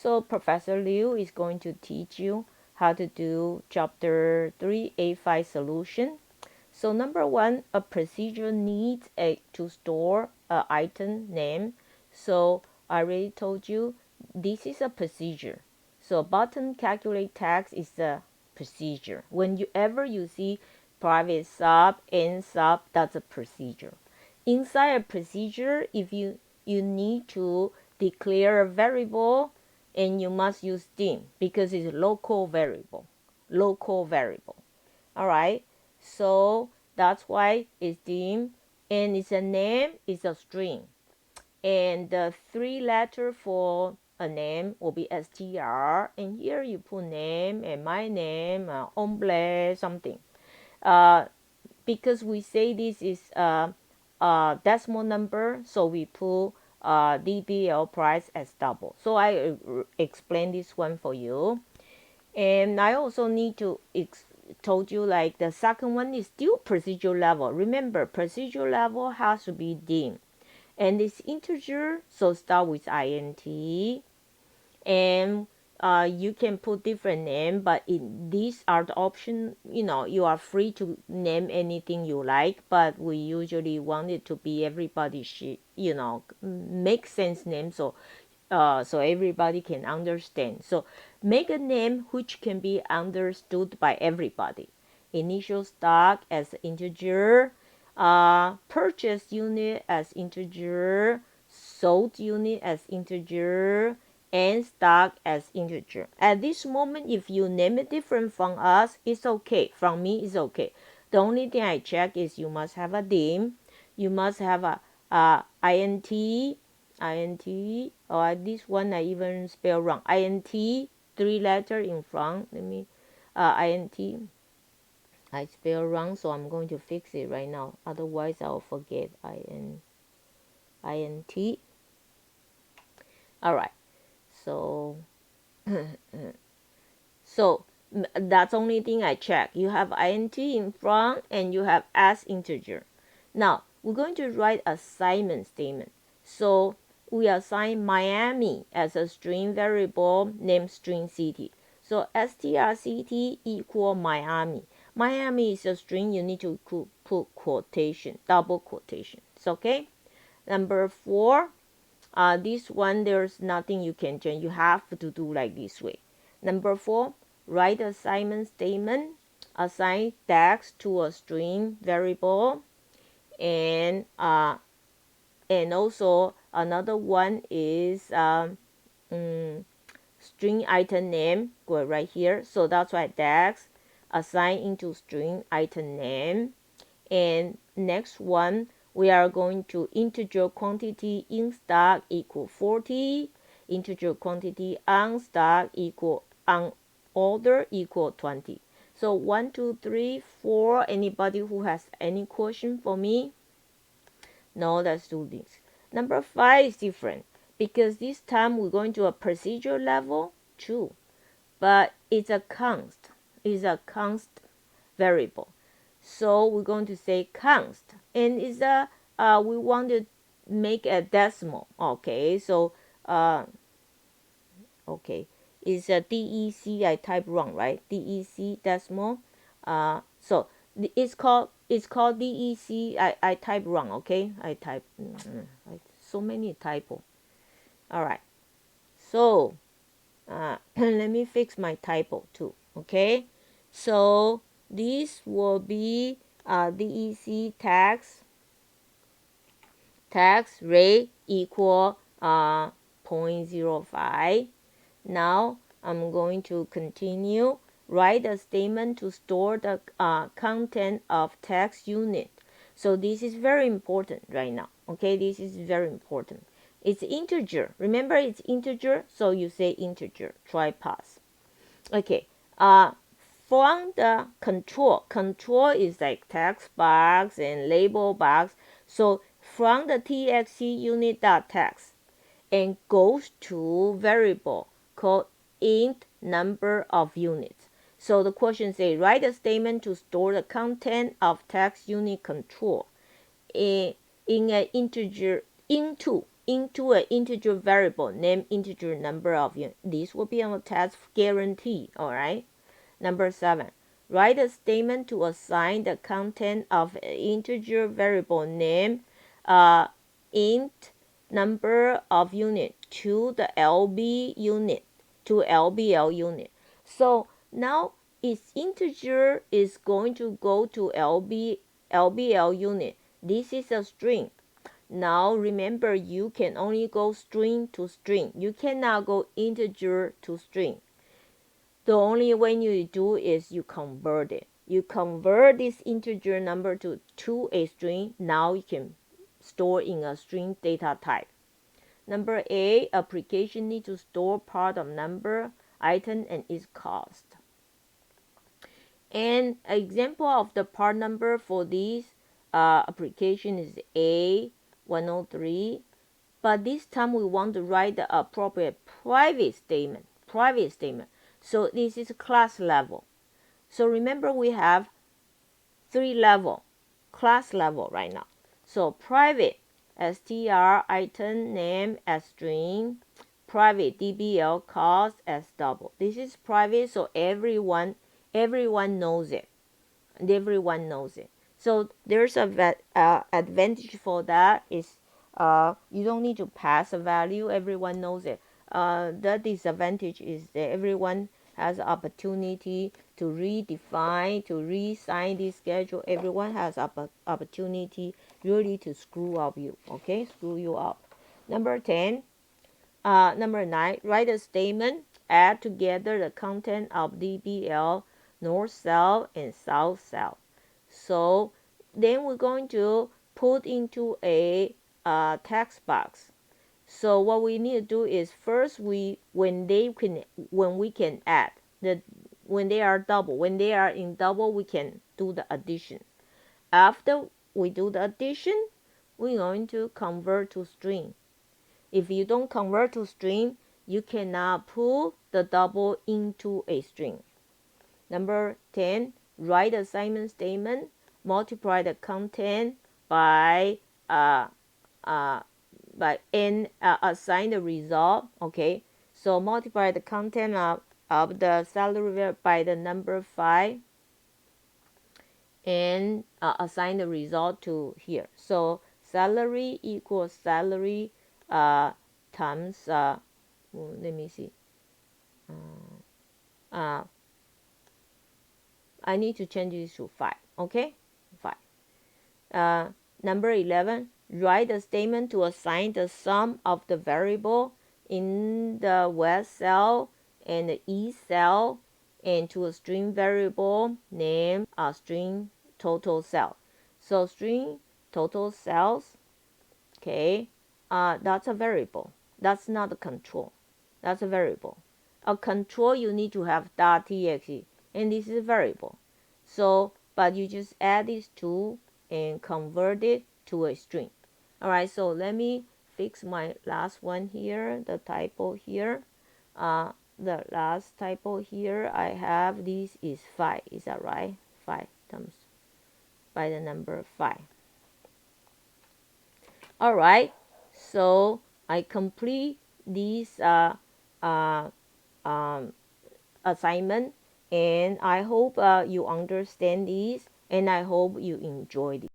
So Professor Liu is going to teach you how to do chapter 3A5 solution. So number one, a procedure needs to store an item name. So I already told you this is a procedure. So button calculate text is a procedure. Whenever you see private sub, end sub, that's a procedure. Inside a procedure, if you need to declare a variable, and you must use dim because it's a local variable. Local variable. All right. So that's why it's dim, and it's a name, it's a string. And the three letter for a name will be str, and here you put name and my name, omble something. Because we say this is a decimal number, so we put dblPrice as double. So I explain this one for you. And I also need to told you like the second one is still procedure level. Remember, procedure level has to be dim, and it's integer, so start with int. And you can put different name, but these are the option. You are free to name anything you like, but we usually want it to be everybody should make sense name, so everybody can understand. So make a name which can be understood by everybody. Initial stock as integer, purchase unit as integer, sold unit as integer, and stock as integer. At this moment, if you name it different from us, it's okay. From me, it's okay. The only thing I check is you must have a dim, you must have a int, this one I even spell wrong. Int, three letter in front. Let me int. I spell wrong, so I'm going to fix it right now. Otherwise, I'll forget. Int. All right. So that's only thing I check. You have int in front and you have as integer. Now we're going to write assignment statement. So we assign Miami as a string variable named string city. So strCity equal Miami. Miami is a string, you need to put quotation, double quotation. It's okay. Number 4, this one there's nothing you can change. You have to do like this way. Number 4, write assignment statement. Assign text to a string variable, and also another one is string item name. Go right here. So that's why text assign into string item name. And next one, we are going to integer quantity in stock equal 40, integer quantity on stock equal on order equal 20. So 1, 2, 3, 4. Anybody who has any question for me? No, let's do this. Number 5 is different because this time we're going to a procedure level 2, but it's a const. It's a const variable. So we're going to say const, and it's we want to make a decimal. Okay, so okay, it's a DEC. I type wrong, right? DEC decimal. So it's called DEC. I type wrong. Okay, I type so many typo. All right, so let me fix my typo too. Okay, so this will be DEC tax rate equal 0.05. Now I'm going to continue. Write a statement to store the content of text unit. So this is very important right now. Okay, this is very important. It's integer. Remember, it's integer, so you say integer. TryParse. Okay. From the control is like text box and label box. So from the txtUnit.Text and goes to variable called intNumberOfUnits. So the question says write a statement to store the content of text unit control in an integer into into an integer variable named integer number of units. This will be on the test guarantee, all right? Number 7, write a statement to assign the content of an integer variable named int number of unit to the LB unit, to LBL unit. So now its integer is going to go to LBL unit. This is a string. Now remember, you can only go string to string. You cannot go integer to string. The only way you do is you convert it. You convert this integer number to a string. Now you can store in a string data type. Number 8, application need to store part of number, item, and its cost. And an example of the part number for this application is A103. But this time we want to write the appropriate private statement. So this is class level. So remember, we have 3 level, class level right now. So private strItemName as string, private dblCost as double. This is private, so everyone knows it. Everyone knows it. So there's a advantage for that is you don't need to pass a value. Everyone knows it. The disadvantage is that everyone has opportunity to redefine, to reassign this schedule. Everyone has opportunity really to screw up you. Okay, screw you up. Number 10. Number 9. Write a statement. Add together the content of dblNorthSales and SouthSales. So then we're going to put into a text box. So what we need to do is first when we can add when they are double, when they are in double, we can do the addition. After we do the addition, we're going to convert to string. If you don't convert to string, you cannot put the double into a string. Number 10, write assignment statement. Multiply the content by n, assign the result. Okay, so multiply the content of the salary by the number 5 and assign the result to here. So salary equals salary times let me see, I need to change this to 5. Okay, 5. Number 11, write a statement to assign the sum of the variable in the DoubleA and the EastSales and to a string variable named strTotalSales. So strTotalSales, okay, that's a variable. That's not a control. That's a variable. A control, you need to have .txt, and this is a variable. So, but you just add these two and convert it to a string. All right, so let me fix my last one here, the typo here. The last typo here I have, this is 5. Is that right? 5 times by the number 5. All right, so I complete this assignment, and I hope you understand this, and I hope you enjoyed it.